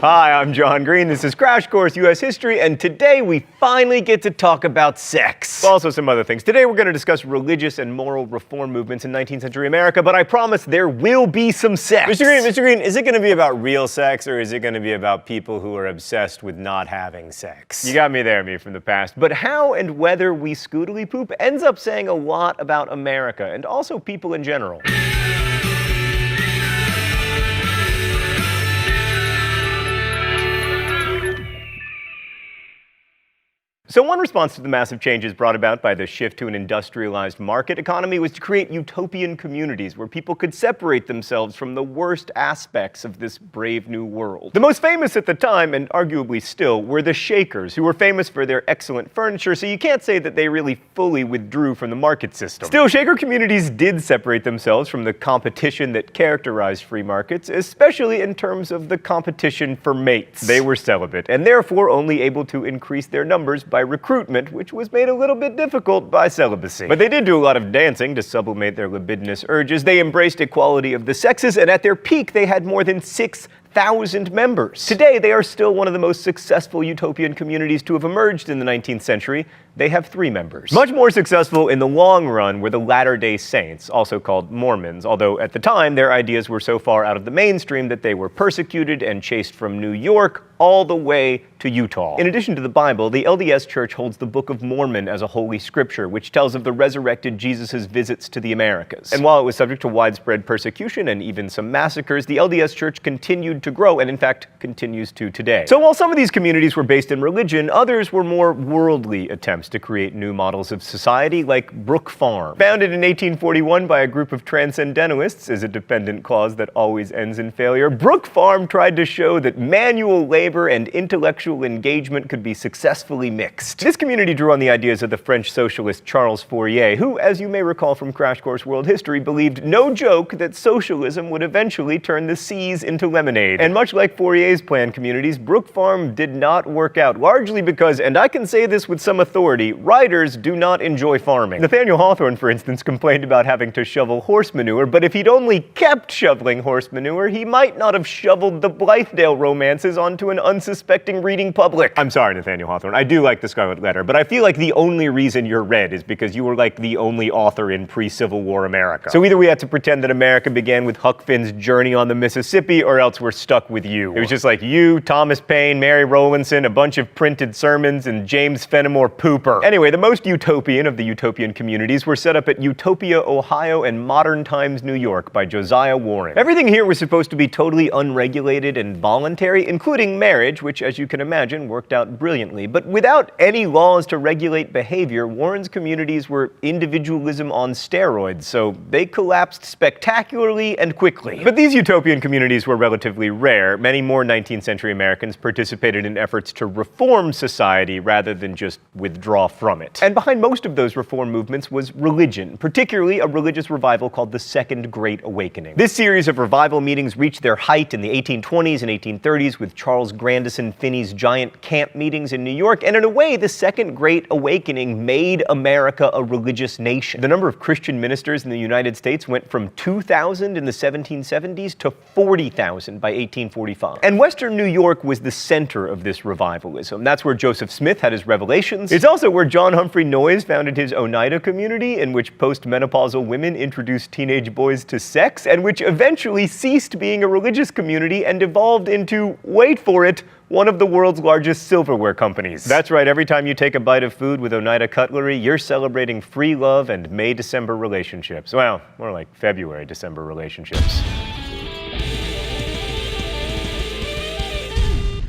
Hi, I'm John Green. This is Crash Course U.S. History, and today we finally get to talk about sex. Also some other things. Today we're going to discuss religious and moral reform movements in 19th century America, but I promise there will be some sex. Mr. Green, is it going to be about real sex, or is it going to be about people who are obsessed with not having sex? You got me there, me from the past. But how and whether we scootily poop ends up saying a lot about America, and also people in general. So one response to the massive changes brought about by the shift to an industrialized market economy was to create utopian communities where people could separate themselves from the worst aspects of this brave new world. The most famous at the time, and arguably still, were the Shakers, who were famous for their excellent furniture, so you can't say that they really fully withdrew from the market system. Still, Shaker communities did separate themselves from the competition that characterized free markets, especially in terms of the competition for mates. They were celibate, and therefore only able to increase their numbers by recruitment, which was made a little bit difficult by celibacy. But they did do a lot of dancing to sublimate their libidinous urges. They embraced equality of the sexes, and at their peak they had more than 6,000 members. Today, they are still one of the most successful utopian communities to have emerged in the 19th century. They have 3 members. Much more successful in the long run were the Latter-day Saints, also called Mormons, although at the time their ideas were so far out of the mainstream that they were persecuted and chased from New York all the way to Utah. In addition to the Bible, the LDS Church holds the Book of Mormon as a holy scripture, which tells of the resurrected Jesus' visits to the Americas. And while it was subject to widespread persecution and even some massacres, the LDS Church continued to grow, and in fact continues to today. So while some of these communities were based in religion, others were more worldly attempts to create new models of society, like Brook Farm. Founded in 1841 by a group of transcendentalists as a dependent clause that always ends in failure, Brook Farm tried to show that manual labor and intellectual engagement could be successfully mixed. This community drew on the ideas of the French socialist Charles Fourier, who, as you may recall from Crash Course World History, believed, no joke, that socialism would eventually turn the seas into lemonade. And much like Fourier's planned communities, Brook Farm did not work out, largely because, and I can say this with some authority, writers do not enjoy farming. Nathaniel Hawthorne, for instance, complained about having to shovel horse manure, but if he'd only kept shoveling horse manure, he might not have shoveled the Blythedale romances onto an unsuspecting reading public. I'm sorry, Nathaniel Hawthorne, I do like The Scarlet Letter, but I feel like the only reason you're read is because you were like the only author in pre-Civil War America. So either we had to pretend that America began with Huck Finn's Journey on the Mississippi, or else we're stuck with you. It was just like you, Thomas Paine, Mary Rowlandson, a bunch of printed sermons, and James Fenimore Pooper. Anyway, the most utopian of the utopian communities were set up at Utopia, Ohio, and Modern Times, New York by Josiah Warren. Everything here was supposed to be totally unregulated and voluntary, including marriage, which, as you can imagine, worked out brilliantly. But without any laws to regulate behavior, Warren's communities were individualism on steroids, so they collapsed spectacularly and quickly. But these utopian communities were relatively rare. Many more 19th century Americans participated in efforts to reform society rather than just withdraw from it. And behind most of those reform movements was religion, particularly a religious revival called the Second Great Awakening. This series of revival meetings reached their height in the 1820s and 1830s with Charles Grandison Finney's giant camp meetings in New York, and in a way, the Second Great Awakening made America a religious nation. The number of Christian ministers in the United States went from 2,000 in the 1770s to 40,000 by 1845. And Western New York was the center of this revivalism. That's where Joseph Smith had his revelations. It's also where John Humphrey Noyes founded his Oneida community, in which postmenopausal women introduced teenage boys to sex, and which eventually ceased being a religious community and evolved into, wait for it, one of the world's largest silverware companies. That's right, every time you take a bite of food with Oneida cutlery, you're celebrating free love and May-December relationships. Well, more like February-December relationships.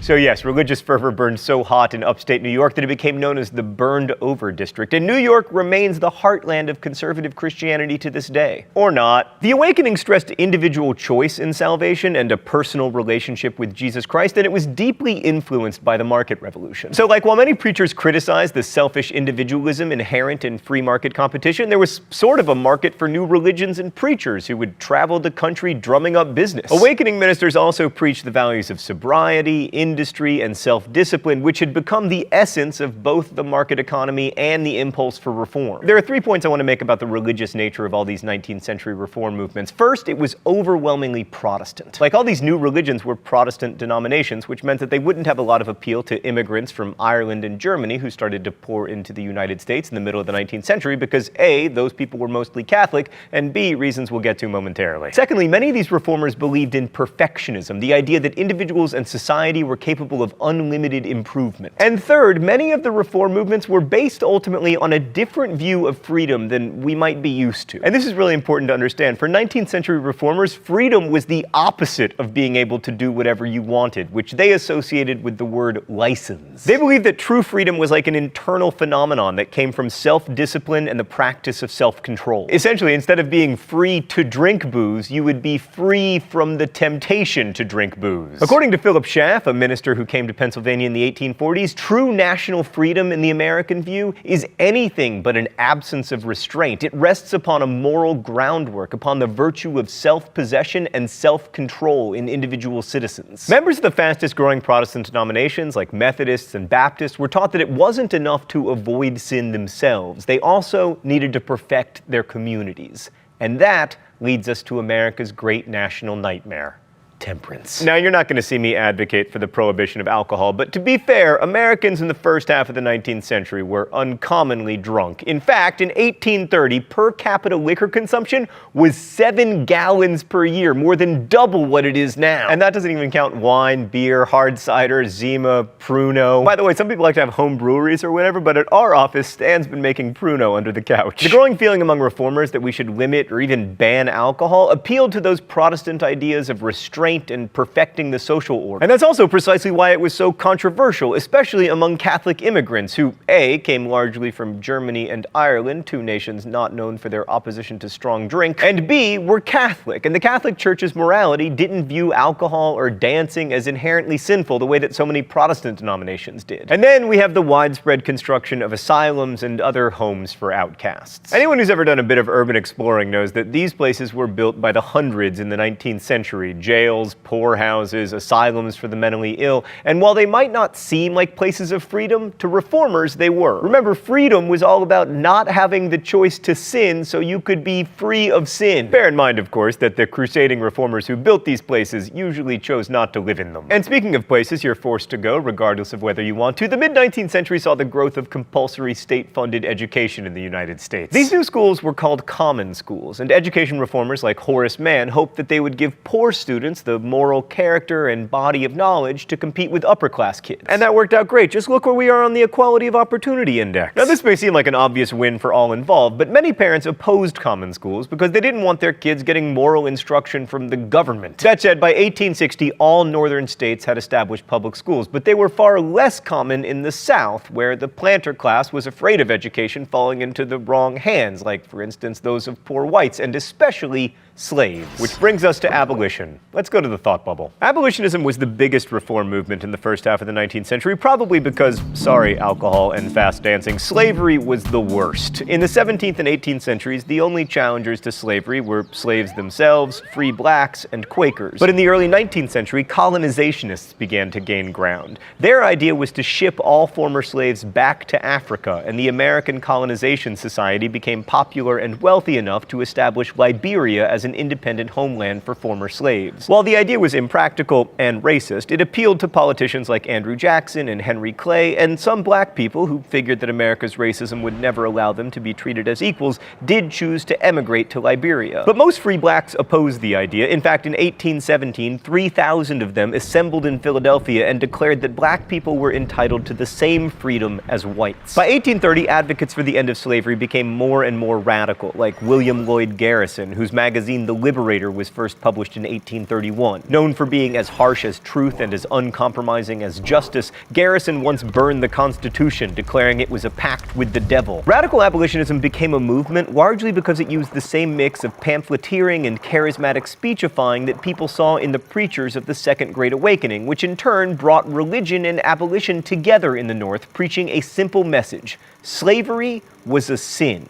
So yes, religious fervor burned so hot in upstate New York that it became known as the Burned Over District, and New York remains the heartland of conservative Christianity to this day. Or not. The awakening stressed individual choice in salvation and a personal relationship with Jesus Christ, and it was deeply influenced by the market revolution. So while many preachers criticized the selfish individualism inherent in free market competition, there was sort of a market for new religions and preachers who would travel the country drumming up business. Awakening ministers also preached the values of sobriety, independence, industry and self-discipline, which had become the essence of both the market economy and the impulse for reform. There are 3 points I want to make about the religious nature of all these 19th century reform movements. First, it was overwhelmingly Protestant. Like all these new religions were Protestant denominations, which meant that they wouldn't have a lot of appeal to immigrants from Ireland and Germany who started to pour into the United States in the middle of the 19th century because A, those people were mostly Catholic, and B, reasons we'll get to momentarily. Secondly, many of these reformers believed in perfectionism, the idea that individuals and society were capable of unlimited improvement. And third, many of the reform movements were based ultimately on a different view of freedom than we might be used to. And this is really important to understand. For 19th century reformers, freedom was the opposite of being able to do whatever you wanted, which they associated with the word license. They believed that true freedom was like an internal phenomenon that came from self-discipline and the practice of self-control. Essentially, instead of being free to drink booze, you would be free from the temptation to drink booze. According to Philip Schaff, a minister who came to Pennsylvania in the 1840s, true national freedom in the American view is anything but an absence of restraint. It rests upon a moral groundwork, upon the virtue of self-possession and self-control in individual citizens. Members of the fastest growing Protestant denominations, like Methodists and Baptists, were taught that it wasn't enough to avoid sin themselves. They also needed to perfect their communities. And that leads us to America's great national nightmare: temperance. Now, you're not going to see me advocate for the prohibition of alcohol, but to be fair, Americans in the first half of the 19th century were uncommonly drunk. In fact, in 1830, per capita liquor consumption was 7 gallons per year, more than double what it is now. And that doesn't even count wine, beer, hard cider, Zima, Pruno. By the way, some people like to have home breweries or whatever, but at our office, Stan's been making Pruno under the couch. The growing feeling among reformers that we should limit or even ban alcohol appealed to those Protestant ideas of restraint and perfecting the social order. And that's also precisely why it was so controversial, especially among Catholic immigrants who, A, came largely from Germany and Ireland, 2 nations not known for their opposition to strong drink, and B, were Catholic. And the Catholic Church's morality didn't view alcohol or dancing as inherently sinful the way that so many Protestant denominations did. And then we have the widespread construction of asylums and other homes for outcasts. Anyone who's ever done a bit of urban exploring knows that these places were built by the hundreds in the 19th century. Jails, poorhouses, asylums for the mentally ill, and while they might not seem like places of freedom, to reformers they were. Remember, freedom was all about not having the choice to sin so you could be free of sin. Bear in mind, of course, that the crusading reformers who built these places usually chose not to live in them. And speaking of places you're forced to go, regardless of whether you want to, the mid-19th century saw the growth of compulsory state-funded education in the United States. These new schools were called common schools, and education reformers like Horace Mann hoped that they would give poor students the moral character and body of knowledge to compete with upper-class kids. And that worked out great. Just look where we are on the Equality of Opportunity Index. Now, this may seem like an obvious win for all involved, but many parents opposed common schools because they didn't want their kids getting moral instruction from the government. That said, by 1860, all northern states had established public schools, but they were far less common in the South, where the planter class was afraid of education falling into the wrong hands, like, for instance, those of poor whites, and especially slaves. Which brings us to abolition. Let's go to the thought bubble. Abolitionism was the biggest reform movement in the first half of the 19th century, probably because, sorry, alcohol and fast dancing, slavery was the worst. In the 17th and 18th centuries, the only challengers to slavery were slaves themselves, free blacks, and Quakers. But in the early 19th century, colonizationists began to gain ground. Their idea was to ship all former slaves back to Africa, and the American Colonization Society became popular and wealthy enough to establish Liberia as an independent homeland for former slaves. While the idea was impractical and racist, it appealed to politicians like Andrew Jackson and Henry Clay, and some black people who figured that America's racism would never allow them to be treated as equals did choose to emigrate to Liberia. But most free blacks opposed the idea. In fact, in 1817, 3,000 of them assembled in Philadelphia and declared that black people were entitled to the same freedom as whites. By 1830, advocates for the end of slavery became more and more radical, like William Lloyd Garrison, whose magazine The Liberator was first published in 1831. Known for being as harsh as truth and as uncompromising as justice, Garrison once burned the Constitution, declaring it was a pact with the devil. Radical abolitionism became a movement largely because it used the same mix of pamphleteering and charismatic speechifying that people saw in the preachers of the Second Great Awakening, which in turn brought religion and abolition together in the North, preaching a simple message: slavery was a sin.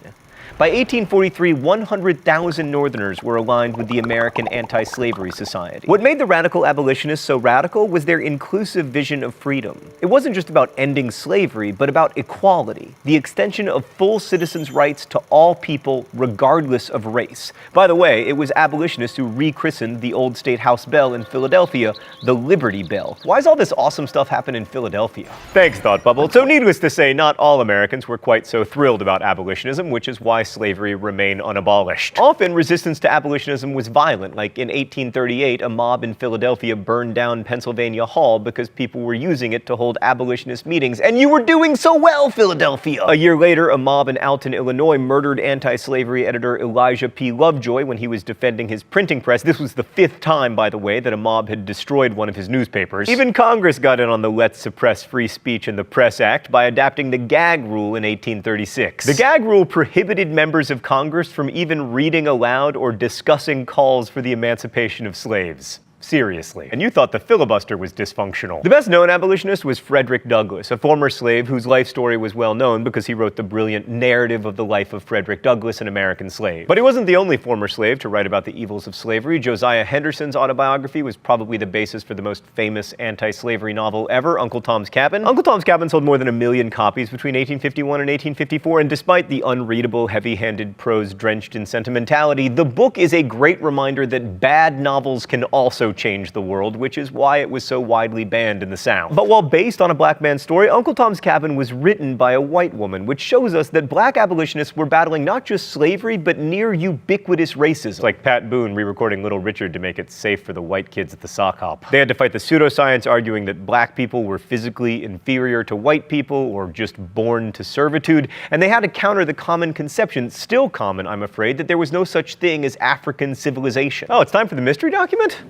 By 1843, 100,000 Northerners were aligned with the American Anti-Slavery Society. What made the radical abolitionists so radical was their inclusive vision of freedom. It wasn't just about ending slavery, but about equality, the extension of full citizens' rights to all people, regardless of race. By the way, it was abolitionists who rechristened the old State House bell in Philadelphia the Liberty Bell. Why does all this awesome stuff happen in Philadelphia? Thanks, Thought Bubble. So needless to say, not all Americans were quite so thrilled about abolitionism, which is why slavery remained unabolished. Often, resistance to abolitionism was violent, like in 1838, a mob in Philadelphia burned down Pennsylvania Hall because people were using it to hold abolitionist meetings. And you were doing so well, Philadelphia! A year later, a mob in Alton, Illinois murdered anti-slavery editor Elijah P. Lovejoy when he was defending his printing press. This was the 5th time, by the way, that a mob had destroyed one of his newspapers. Even Congress got in on the Let's Suppress Free Speech in the Press Act by adapting the gag rule in 1836. The gag rule prohibited members of Congress from even reading aloud or discussing calls for the emancipation of slaves. Seriously. And you thought the filibuster was dysfunctional. The best known abolitionist was Frederick Douglass, a former slave whose life story was well known because he wrote the brilliant Narrative of the Life of Frederick Douglass, an American Slave. But he wasn't the only former slave to write about the evils of slavery. Josiah Henderson's autobiography was probably the basis for the most famous anti-slavery novel ever, Uncle Tom's Cabin. Uncle Tom's Cabin sold more than 1 million copies between 1851 and 1854, and despite the unreadable, heavy-handed prose drenched in sentimentality, the book is a great reminder that bad novels can also change the world, which is why it was so widely banned in the South. But while based on a black man's story, Uncle Tom's Cabin was written by a white woman, which shows us that black abolitionists were battling not just slavery, but near ubiquitous racism. Like Pat Boone re-recording Little Richard to make it safe for the white kids at the sock hop. They had to fight the pseudoscience arguing that black people were physically inferior to white people or just born to servitude, and they had to counter the common conception, still common, I'm afraid, that there was no such thing as African civilization. Oh, it's time for the mystery document?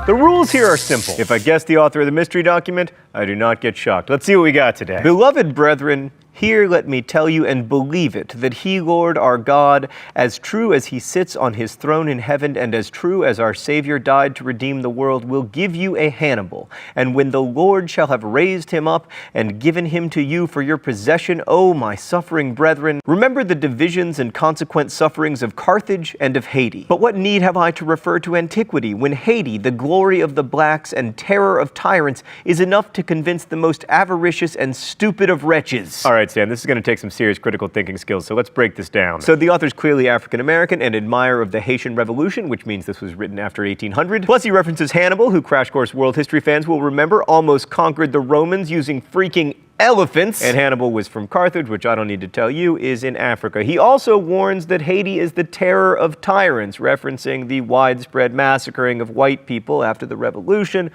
The rules here are simple. If I guess the author of the mystery document, I do not get shocked. Let's see what we got today. Beloved brethren, here let me tell you and believe it, that he, Lord our God, as true as he sits on his throne in heaven, and as true as our Savior died to redeem the world, will give you a Hannibal. And when the Lord shall have raised him up and given him to you for your possession, O my suffering brethren, remember the divisions and consequent sufferings of Carthage and of Haiti. But what need have I to refer to antiquity, when Haiti, the glory of the blacks and terror of tyrants, is enough to convince the most avaricious and stupid of wretches? All right, Sam, this is going to take some serious critical thinking skills, so let's break this down. So the author's clearly African-American and admirer of the Haitian Revolution, which means this was written after 1800. Plus he references Hannibal, who Crash Course world history fans will remember almost conquered the Romans using freaking elephants. And Hannibal was from Carthage, which I don't need to tell you is in Africa. He also warns that Haiti is the terror of tyrants, referencing the widespread massacring of white people after the Revolution.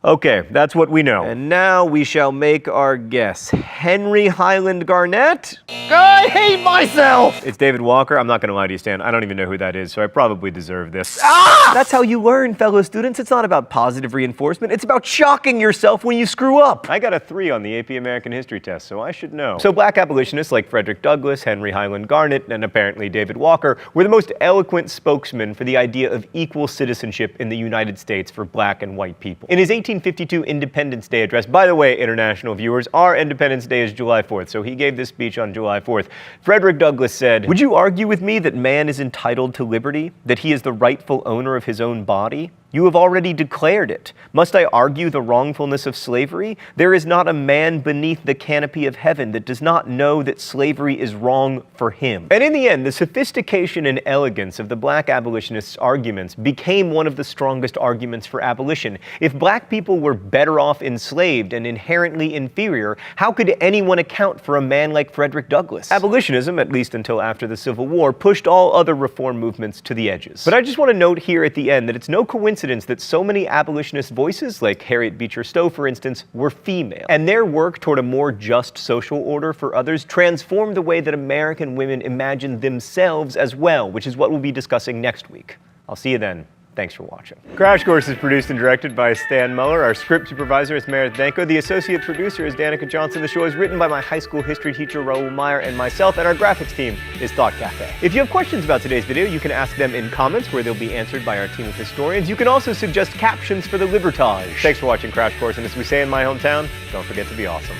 Okay, that's what we know. And now we shall make our guess. Henry Highland Garnett? I hate myself! It's David Walker. I'm not going to lie to you, Stan. I don't even know who that is, so I probably deserve this. That's how you learn, fellow students. It's not about positive reinforcement. It's about shocking yourself when you screw up. I got a 3 on the AP American History test, so I should know. So black abolitionists like Frederick Douglass, Henry Highland Garnett, and apparently David Walker were the most eloquent spokesmen for the idea of equal citizenship in the United States for black and white people. In his 1852 Independence Day address, by the way, international viewers, our Independence Day is July 4th, so he gave this speech on July 4th. Frederick Douglass said, "Would you argue with me that man is entitled to liberty, that he is the rightful owner of his own body? You have already declared it. Must I argue the wrongfulness of slavery? There is not a man beneath the canopy of heaven that does not know that slavery is wrong for him." And in the end, the sophistication and elegance of the black abolitionists' arguments became one of the strongest arguments for abolition. If black people were better off enslaved and inherently inferior, how could anyone account for a man like Frederick Douglass? Abolitionism, at least until after the Civil War, pushed all other reform movements to the edges. But I just want to note here at the end that it's no coincidence that so many abolitionist voices, like Harriet Beecher Stowe, for instance, were female. And their work toward a more just social order for others transformed the way that American women imagined themselves as well, which is what we'll be discussing next week. I'll see you then. Thanks for watching. Crash Course is produced and directed by Stan Muller. Our script supervisor is Meredith Danko. The associate producer is Danica Johnson. The show is written by my high school history teacher, Raul Meyer, and myself, and our graphics team is Thought Cafe. If you have questions about today's video, you can ask them in comments, where they'll be answered by our team of historians. You can also suggest captions for the Libertage. Thanks for watching Crash Course, and as we say in my hometown, don't forget to be awesome.